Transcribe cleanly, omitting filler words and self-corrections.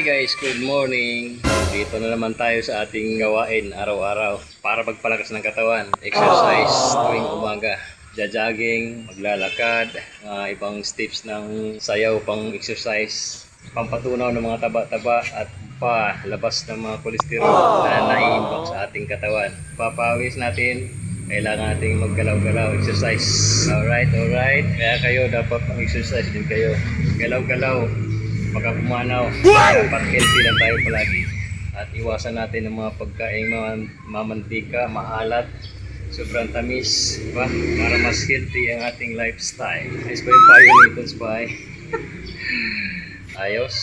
Hi guys, good morning. Dito na naman tayo sa ating gawain araw-araw para pagpalakas ng katawan. Exercise tuwing umaga. Jogging, maglalakad, ibang steps ng sayaw pang exercise. Pampatunaw ng mga taba-taba at palabas ng mga kolesterol na naiimbak sa ating katawan. Papawis natin, kailangan nating maggalaw-galaw, exercise. Alright. Kaya kayo dapat mag-exercise din kayo. Galaw-galaw, magkapumanaw. Dapat healthy lang tayo palagi. At iwasan natin ang mga pagkain mamantika, maalat, sobrang tamis, diba? Para mas healthy ang ating lifestyle. Ayos ba yung payo ni Tons Pai? Ayos?